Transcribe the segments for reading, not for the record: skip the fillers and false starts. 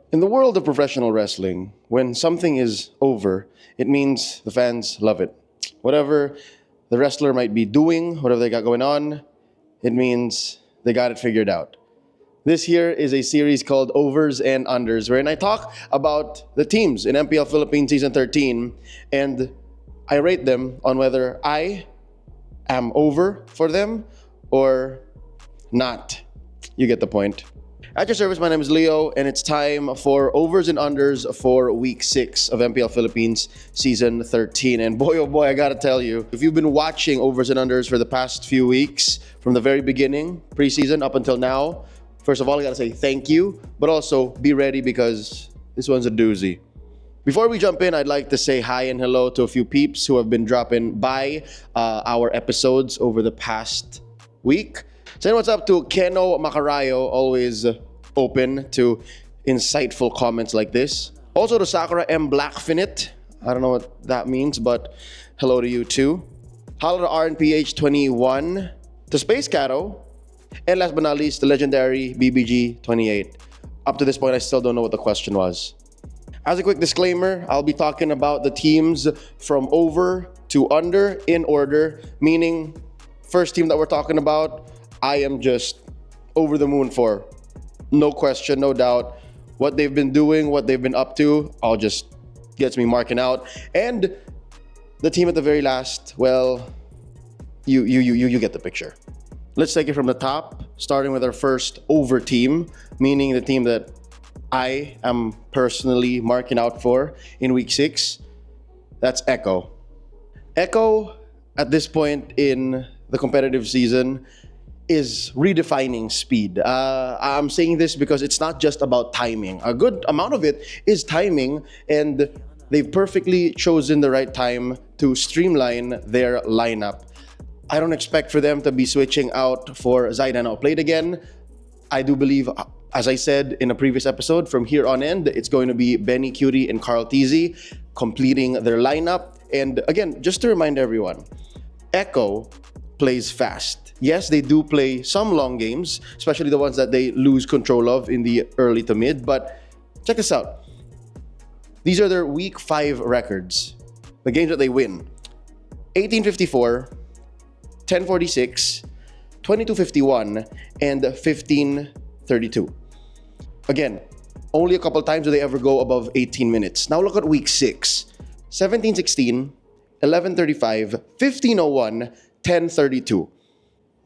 In the world of professional wrestling, when something is over, it means the fans love it. Whatever the wrestler might be doing, whatever they got going on, it means they got it figured out. This here is a series called Overs and Unders, wherein I talk about the teams in MPL Philippines Season 13, and I rate them on whether I am over for them or not. You get the point. At your service, my name is Leo, and it's time for Overs and Unders for Week 6 of MPL Philippines Season 13. And boy, oh boy, I gotta tell you, if you've been watching Overs and Unders for the past few weeks, from the very beginning, preseason up until now, first of all, I gotta say thank you, but also be ready because this one's a doozy. Before we jump in, I'd like to say hi and hello to a few peeps who have been dropping by our episodes over the past week. Saying what's up to Keno Macarayo, always open to insightful comments like this. Also to Sakura M. Blackfinit. I don't know what that means, but hello to you too. Hello to RNPH 21, to Space Cato, and last but not least, the legendary BBG 28. Up to this point, I still don't know what the question was. As a quick disclaimer, I'll be talking about the teams from over to under in order, meaning first team that we're talking about, I am just over the moon for. No question, no doubt. What they've been doing, what they've been up to, all just gets me marking out. And the team at the very last, well, you get the picture. Let's take it from the top, starting with our first over team, meaning the team that I am personally marking out for in Week 6. That's Echo. Echo, at this point in the competitive season, is redefining speed. I'm saying this because it's not just about timing. A good amount of it is timing, and they've perfectly chosen the right time to streamline their lineup. I don't expect for them to be switching out for Zaidan Outplayed again. I do believe, as I said in a previous episode, from here on end, it's going to be Benny Cutie and Carl Tizzi completing their lineup. And again, just to remind everyone, Echo plays fast. Yes, they do play some long games, especially the ones that they lose control of in the early to mid, but check this out. These are their Week 5 records, the games that they win. 1854, 1046, 2251, and 1532. Again, only a couple times do they ever go above 18 minutes. Now look at Week 6. 1716, 1135, 1501, 1032.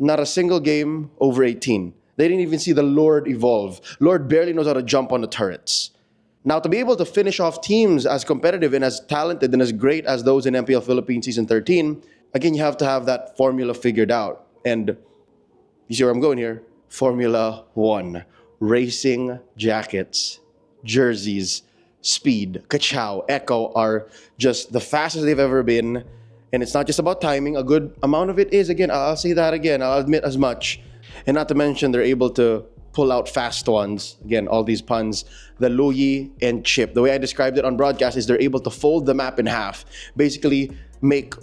Not a single game over 18. They didn't even see the Lord evolve. Lord barely knows how to jump on the turrets. Now, to be able to finish off teams as competitive and as talented and as great as those in MPL Philippines Season 13, again, you have to have that formula figured out. And you see where I'm going here? Formula 1. Racing jackets, jerseys, speed, Kachow, Echo are just the fastest they've ever been. And it's not just about timing. A good amount of it is, again, I'll say that again, I'll admit as much. And not to mention, they're able to pull out fast ones. Again, all these puns, the Luyi and Chip. The way I described it on broadcast is they're able to fold the map in half. Basically, make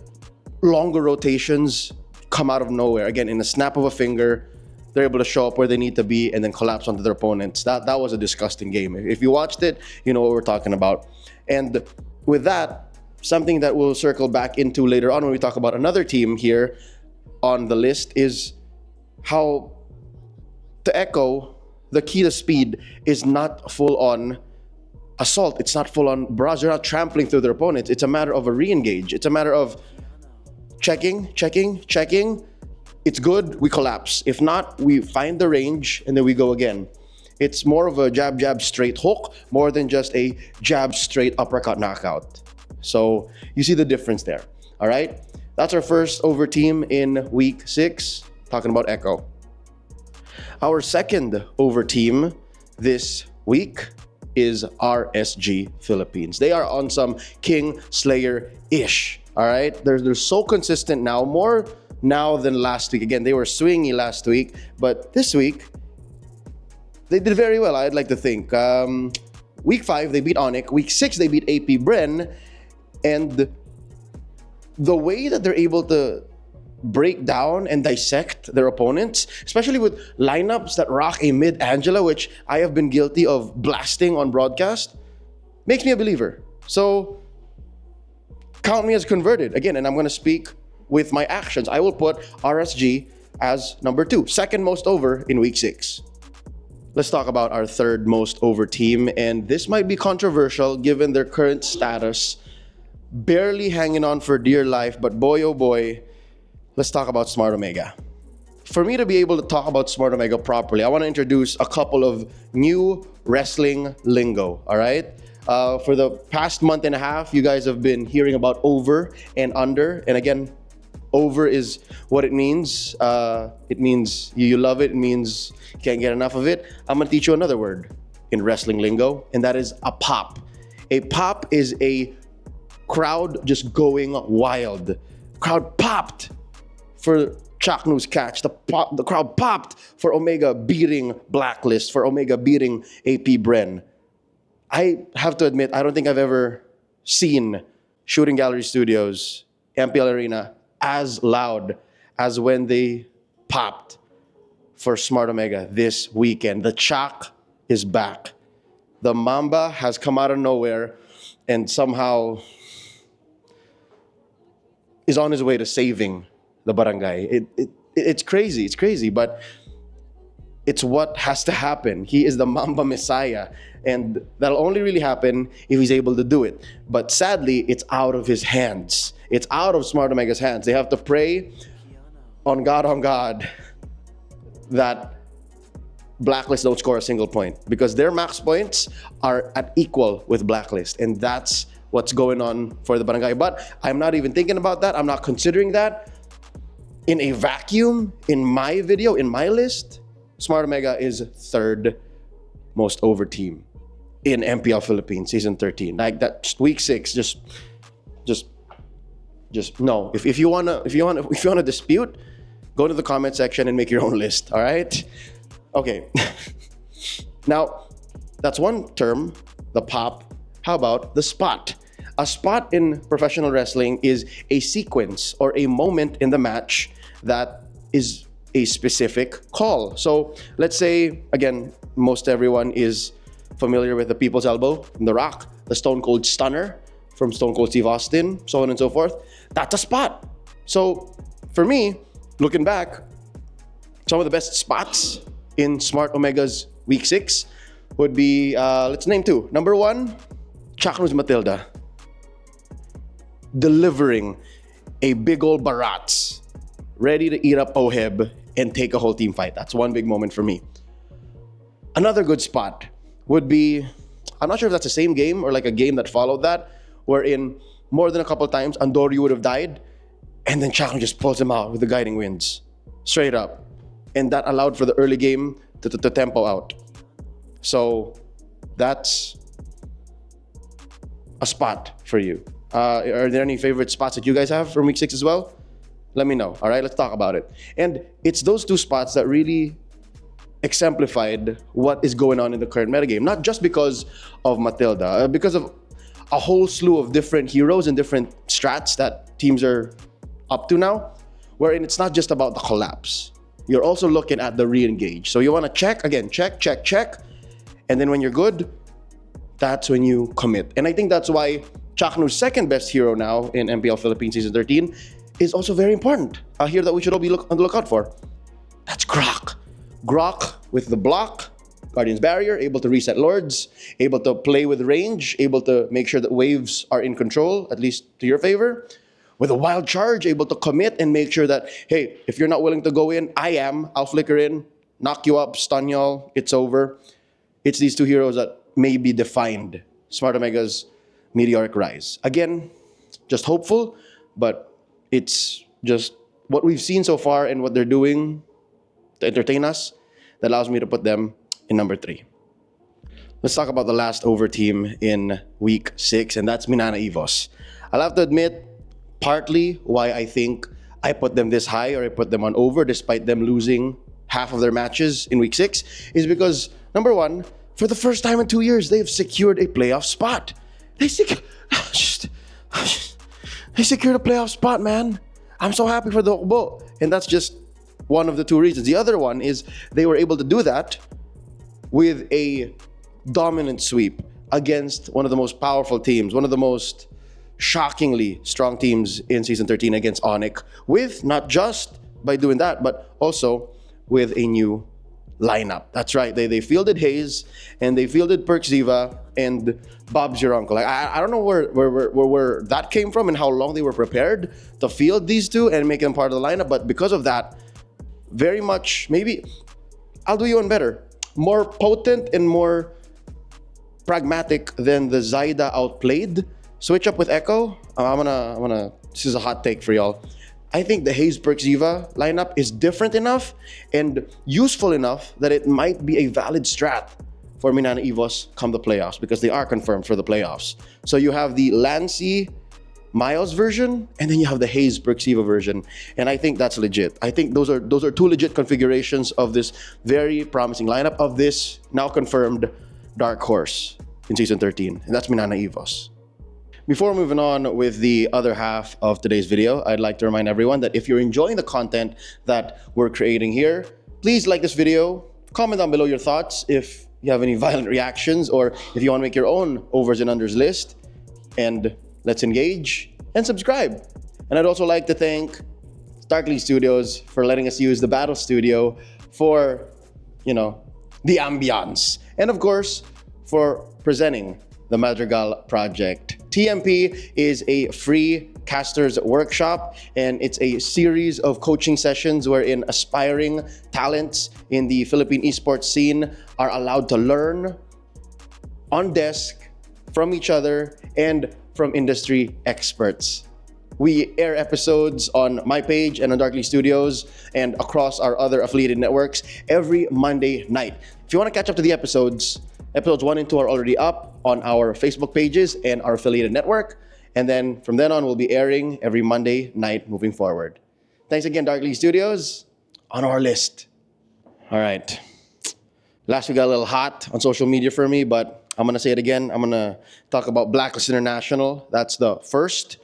longer rotations come out of nowhere. Again, in a snap of a finger, they're able to show up where they need to be and then collapse onto their opponents. That was a disgusting game. If you watched it, you know what we're talking about. And with that, something that we'll circle back into later on when we talk about another team here on the list is how to Echo, the key to speed is not full-on assault. It's not full-on barrage. They're not trampling through their opponents. It's a matter of a re-engage. It's a matter of checking. It's good, we collapse. If not, we find the range and then we go again. It's more of a jab, straight hook, more than just a jab, straight uppercut knockout. So you see the difference there, all right? That's our first over team in Week 6, talking about Echo. Our second over team this week is RSG Philippines. They are on some King Slayer-ish, all right? They're so consistent now, more now than last week. Again, they were swingy last week, but this week, they did very well, I'd like to think. Week 5, they beat Onic. Week 6, they beat AP Bren. And the way that they're able to break down and dissect their opponents, especially with lineups that rock a mid Angela, which I have been guilty of blasting on broadcast, makes me a believer. So count me as converted. Again, and I'm going to speak with my actions. I will put RSG as number 2, second most over in week 6. Let's talk about our third most over team, and this might be controversial given their current status. Barely hanging on for dear life, but boy oh boy, let's talk about Smart Omega. For me to be able to talk about Smart Omega properly, I want to introduce a couple of new wrestling lingo, all right? For the past month and a half, you guys have been hearing about over and under, and again, over is what it means. It means you love it. It means you can't get enough of it. I'm going to teach you another word in wrestling lingo, and that is a pop. A pop is a crowd just going wild. Crowd popped for Chaknu's catch. The crowd popped for Omega beating Blacklist, for Omega beating AP Bren. I have to admit, I don't think I've ever seen Shooting Gallery Studios, MPL Arena, as loud as when they popped for Smart Omega this weekend. The Chak is back. The Mamba has come out of nowhere and somehow is on his way to saving the barangay. It's crazy, but it's what has to happen. He is the Mamba Messiah, and that'll only really happen if he's able to do it. But sadly, it's out of his hands. It's out of Smart Omega's hands. They have to pray on God, that Blacklist don't score a single point, because their max points are at equal with Blacklist, and that's what's going on for the barangay. But I'm not even thinking about that. I'm not considering that. In a vacuum, in my video, in my list, Smart Omega is third most over team in MPL Philippines season 13. Like that week 6, just no. If you wanna dispute, go to the comment section and make your own list. All right. Okay. Now, that's one term, the pop. How about the spot? A spot in professional wrestling is a sequence or a moment in the match that is a specific call. So let's say, again, most everyone is familiar with the People's Elbow from The Rock, the Stone Cold Stunner from Stone Cold Steve Austin, so on and so forth. That's a spot. So for me, looking back, some of the best spots in Smart Omega's week 6 would be, let's name 2. Number 1, Chaknu's Matilda delivering a big old barats, ready to eat up Oheb and take a whole team fight. That's one big moment for me. Another good spot would be, I'm not sure if that's the same game or like a game that followed that, wherein more than a couple times Andoryu would have died, and then Chaknu just pulls him out with the guiding winds, straight up. And that allowed for the early game to tempo out. So that's a spot for you. Are there any favorite spots that you guys have from week 6 as well? Let me know. All right, let's talk about it. And it's those 2 spots that really exemplified what is going on in the current metagame. Not just because of Matilda, because of a whole slew of different heroes and different strats that teams are up to now, wherein it's not just about the collapse. You're also looking at the re-engage. So you want to check. And then when you're good, that's when you commit. And I think that's why Chaknu's second best hero now in MPL Philippines Season 13 is also very important. A hero that we should all be on the lookout for. That's Grok. Grok with the block, Guardian's Barrier, able to reset Lords, able to play with range, able to make sure that waves are in control, at least to your favor. With a wild charge, able to commit and make sure that, hey, if you're not willing to go in, I'll flicker in, knock you up, stun y'all, it's over. It's these 2 heroes that maybe defined Smart Omega's meteoric rise. Again, just hopeful, but it's just what we've seen so far and what they're doing to entertain us that allows me to put them in number 3. Let's talk about the last over team in week 6, and that's Minana Evos. I'll have to admit, partly why I think I put them this high or I put them on over despite them losing half of their matches in week 6 is because, number 1, for the first time in 2 years, they've secured a playoff spot. They secured a playoff spot, man. I'm so happy for the Hukbo. And that's just one of the two reasons. The other one is they were able to do that with a dominant sweep against one of the most powerful teams, one of the most shockingly strong teams in Season 13 against Onic, with not just by doing that, but also with a new lineup. That's right. They fielded Hayes and they fielded Perk Ziva and Bob's your uncle. Like, I don't know where that came from and how long they were prepared to field these two and make them part of the lineup. But because of that, very much, maybe I'll do you one better. More potent and more pragmatic than the Zaida outplayed. Switch up with Echo. I'm gonna. This is a hot take for y'all. I think the Hayes Perk Ziva lineup is different enough and useful enough that it might be a valid strat for Minana Evos come the playoffs, because they are confirmed for the playoffs. So you have the Lancy Miles version, and then you have the Hayes Perk Ziva version, and I think that's legit. I think those are two legit configurations of this very promising lineup of this now confirmed dark horse in Season 13, and that's Minana Evos. Before moving on with the other half of today's video, I'd like to remind everyone that if you're enjoying the content that we're creating here, please like this video, comment down below your thoughts if you have any violent reactions, or if you want to make your own overs and unders list, and let's engage and subscribe. And I'd also like to thank Starkly Studios for letting us use the Battle Studio for, the ambiance. And of course, for presenting the Madrigal project. TMP is a free casters workshop, and it's a series of coaching sessions wherein aspiring talents in the Philippine esports scene are allowed to learn on desk from each other and from industry experts. We air episodes on my page and on Darkly Studios and across our other affiliated networks every Monday night. If you want to catch up to the episodes 1 and 2 are already up on our Facebook pages and our affiliated network. And then from then on, we'll be airing every Monday night moving forward. Thanks again, Darkly Studios. On our list. All right. Last week got a little hot on social media for me, but I'm going to say it again. I'm going to talk about Blacklist International. That's the first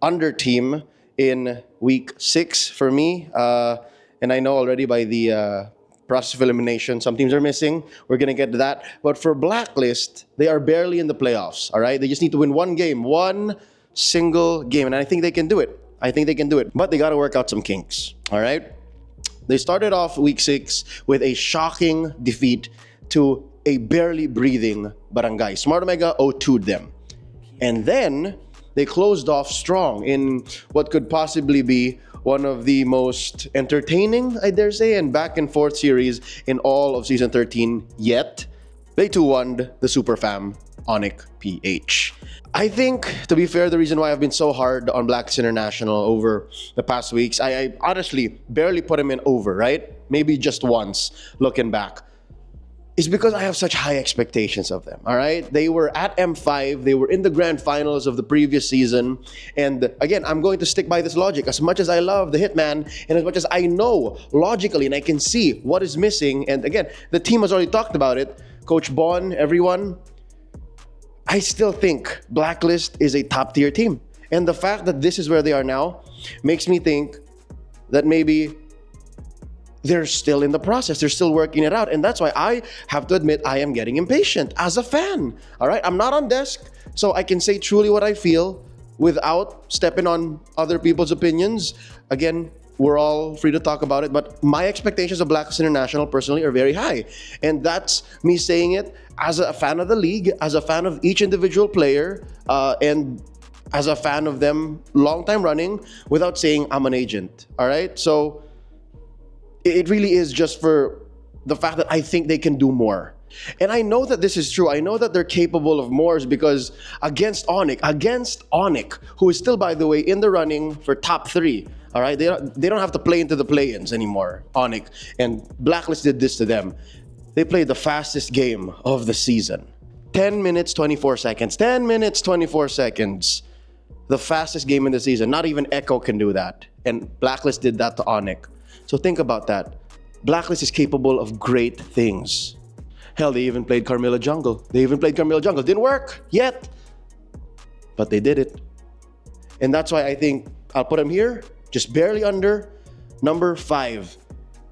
under team in week 6 for me. And I know already by the process of elimination, some teams are missing. We're going to get to that. But for Blacklist, they are barely in the playoffs, all right? They just need to win one game, one single game. And I think they can do it. But they got to work out some kinks, all right? They started off week 6 with a shocking defeat to a barely breathing Barangay. Smart Omega 0-2'd them. And then they closed off strong in what could possibly be one of the most entertaining, I dare say, and back and forth series in all of Season 13 yet. They 2-1'd the super fam, Onic PH. I think, to be fair, the reason why I've been so hard on Blacklist International over the past weeks, I honestly barely put him in over, right? Maybe just once, looking back. Is because I have such high expectations of them, all right? They were at M5, they were in the grand finals of the previous season, and again, I'm going to stick by this logic. As much as I love the Hitman, and as much as I know logically, and I can see what is missing, and again, the team has already talked about it, Coach Bon, everyone, I still think Blacklist is a top-tier team. And the fact that this is where they are now makes me think that maybe they're still in the process. They're still working it out. And that's why I have to admit I am getting impatient as a fan. All right? I'm not on desk, so I can say truly what I feel without stepping on other people's opinions. Again, we're all free to talk about it, but my expectations of Blacklist International personally are very high. And that's me saying it as a fan of the league, as a fan of each individual player, and as a fan of them long time running, without saying I'm an agent. All right? So it really is just for the fact that I think they can do more. And I know that this is true. I know that they're capable of more because against Onic, who is still, by the way, in the running for top 3, all right? They don't have to play into the play-ins anymore, Onic. And Blacklist did this to them. They played the fastest game of the season. 10 minutes, 24 seconds. 10 minutes, 24 seconds. The fastest game in the season. Not even Echo can do that. And Blacklist did that to Onic. So think about that. Blacklist is capable of great things. Hell, they even played Carmilla Jungle. Didn't work yet. But they did it. And that's why I think I'll put them here just barely under number 5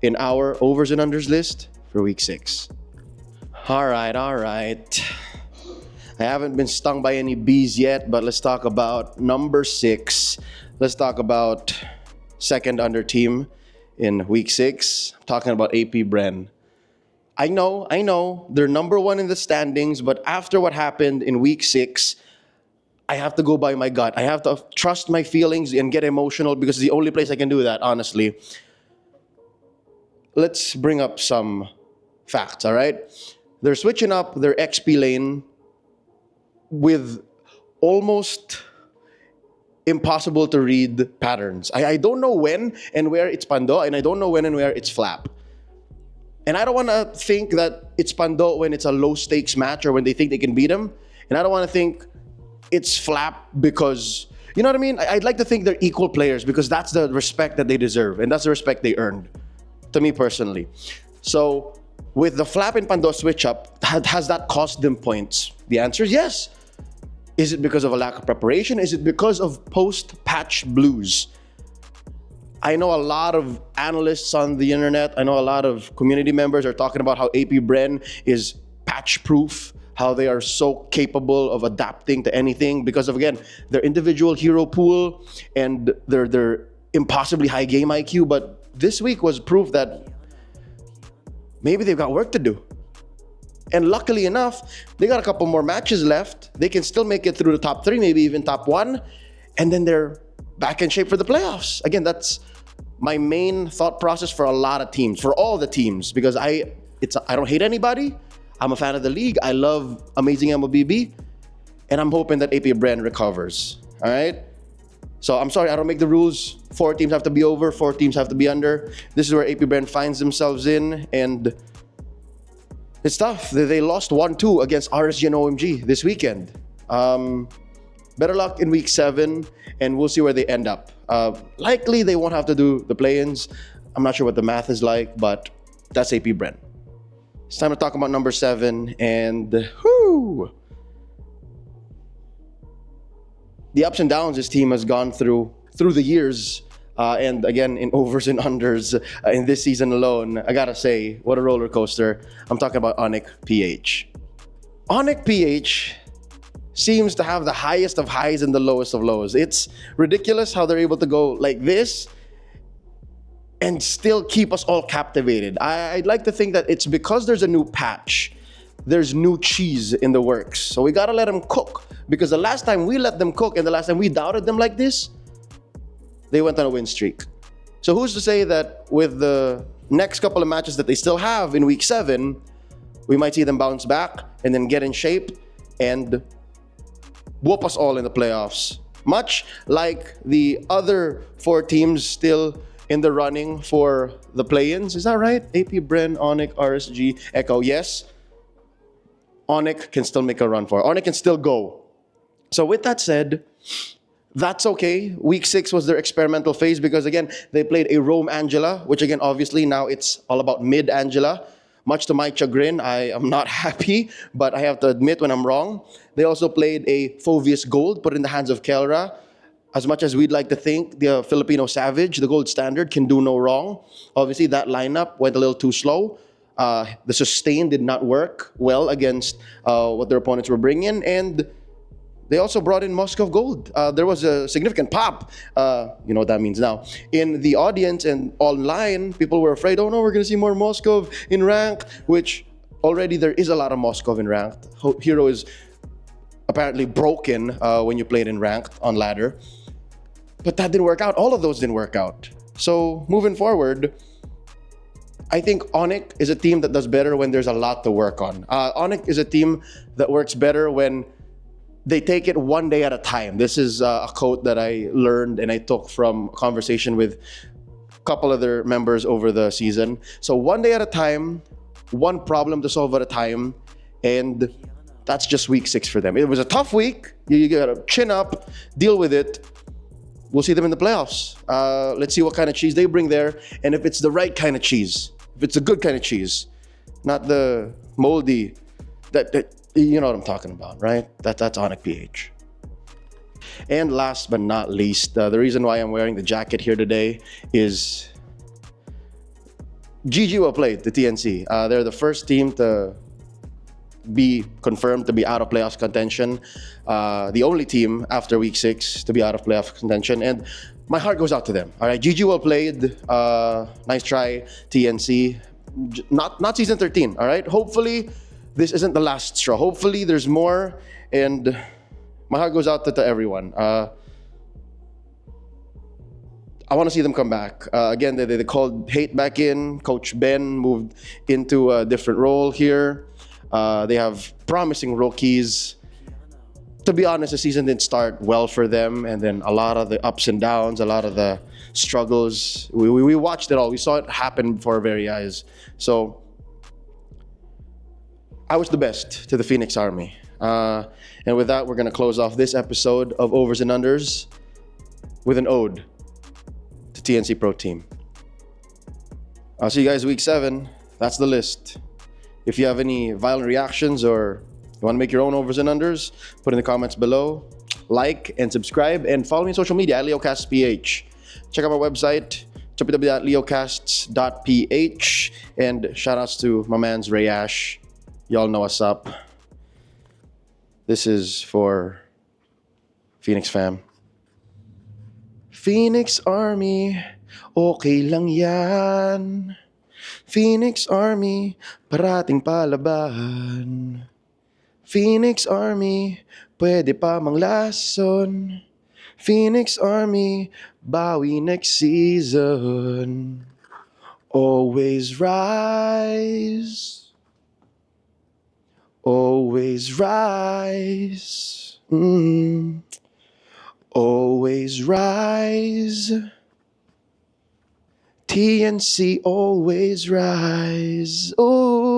in our overs and unders list for week 6. All right. I haven't been stung by any bees yet, but let's talk about number 6. Let's talk about second under team in week 6. I'm talking about AP Bren. I know, they're number 1 in the standings, but after what happened in week 6, I have to go by my gut. I have to trust my feelings and get emotional because it's the only place I can do that, honestly. Let's bring up some facts, all right? They're switching up their XP lane with almost impossible to read patterns. I don't know when and where it's Pando, and I don't know when and where it's Flap. And I don't want to think that it's Pando when it's a low-stakes match or when they think they can beat him. And I don't want to think it's Flap because, you know what I mean? I'd like to think they're equal players because that's the respect that they deserve. And that's the respect they earned, to me personally. So with the Flap and Pando switch-up, has that cost them points? The answer is yes. Is it because of a lack of preparation? Is it because of post-patch blues? I know a lot of analysts on the internet, I know a lot of community members are talking about how AP Bren is patch-proof, how they are so capable of adapting to anything because of, again, their individual hero pool and their impossibly high game IQ. But this week was proof that maybe they've got work to do. And luckily enough, they got a couple more matches left. They can still make it through the top 3, maybe even top 1. And then they're back in shape for the playoffs. Again, that's my main thought process for a lot of teams, for all the teams, because I don't hate anybody. I'm a fan of the league. I love amazing MLBB. And I'm hoping that AP Bren recovers. All right? So I'm sorry, I don't make the rules. 4 teams have to be over, 4 teams have to be under. This is where AP Bren finds themselves in, and it's tough. They lost 1-2 against RSG and OMG this weekend. Better luck in week 7, and we'll see where they end up. Likely they won't have to do the play-ins. I'm not sure what the math is like, but that's AP Bren. It's time to talk about number 7, and the ups and downs this team has gone through the years. And again, in overs and unders in this season alone, I gotta say, what a roller coaster. I'm talking about Onic PH. Onic PH seems to have the highest of highs and the lowest of lows. It's ridiculous how they're able to go like this and still keep us all captivated. I'd like to think that it's because there's a new patch. There's new cheese in the works. So we gotta let them cook. Because the last time we let them cook and the last time we doubted them like this, they went on a win streak. So who's to say that with the next couple of matches that they still have in week 7, we might see them bounce back and then get in shape and whoop us all in the playoffs. Much like the other 4 teams still in the running for the play-ins. Is that right? AP Bren, Onic, RSG, Echo. Yes, Onic can still make a run for it. Onic can still go. So with that said, that's okay. Week 6 was their experimental phase because, again, they played a Rome Angela, which, again, obviously now it's all about mid Angela. Much to my chagrin, I am not happy, but I have to admit when I'm wrong. They also played a Phovius Gold, put in the hands of Kelra. As much as we'd like to think the Filipino Savage, the gold standard, can do no wrong. Obviously, that lineup went a little too slow. The sustain did not work well against what their opponents were bringing, and they also brought in Moskov Gold. There was a significant pop, you know what that means now, in the audience and online. People were afraid, oh no, we're going to see more Moskov in ranked, which already there is a lot of Moskov in ranked. Hero is apparently broken when you play it in ranked on ladder. But that didn't work out. All of those didn't work out. So moving forward, I think Onic is a team that does better when there's a lot to work on. Onic is a team that works better when they take it one day at a time. This is a quote that I learned and I took from a conversation with a couple other members over the season. So one day at a time, one problem to solve at a time, and that's just week 6 for them. It was a tough week. You gotta chin up, deal with it. We'll see them in the playoffs. Let's see what kind of cheese they bring there, and if it's the right kind of cheese, if it's a good kind of cheese, not the moldy, that you know what I'm talking about, right? That's Onic PH. And last but not least, the reason why I'm wearing the jacket here today is GG will play the TNC. They're the first team to be confirmed to be out of playoffs contention. The only team after week 6 to be out of playoff contention. And my heart goes out to them. All right, GG well played. Nice try, TNC. Not season 13. All right. Hopefully, this isn't the last straw. Hopefully, there's more. And my heart goes out to everyone. I want to see them come back. Again, they called Hate back in. Coach Ben moved into a different role here. They have promising rookies. To be honest, the season didn't start well for them, and then a lot of the ups and downs, a lot of the struggles. We watched it all. We saw it happen before our very eyes. So I was the best to the Phoenix Army. And with that, we're going to close off this episode of Overs and Unders with an ode to TNC Pro Team. I'll see you guys week 7. That's the list. If you have any violent reactions or you want to make your own overs and unders, put in the comments below. Like and subscribe, and follow me on social media at LeoCastPH. Check out our website, www.leocasts.ph, and shoutouts to my man's Ray Ash. Y'all know what's up. This is for Phoenix fam. Phoenix Army, okay lang yan. Phoenix Army, parating palaban. Phoenix Army, pwede pa manglason. Phoenix Army, bawi next season. Always rise. Always rise. Always rise. TNC always rise. Oh.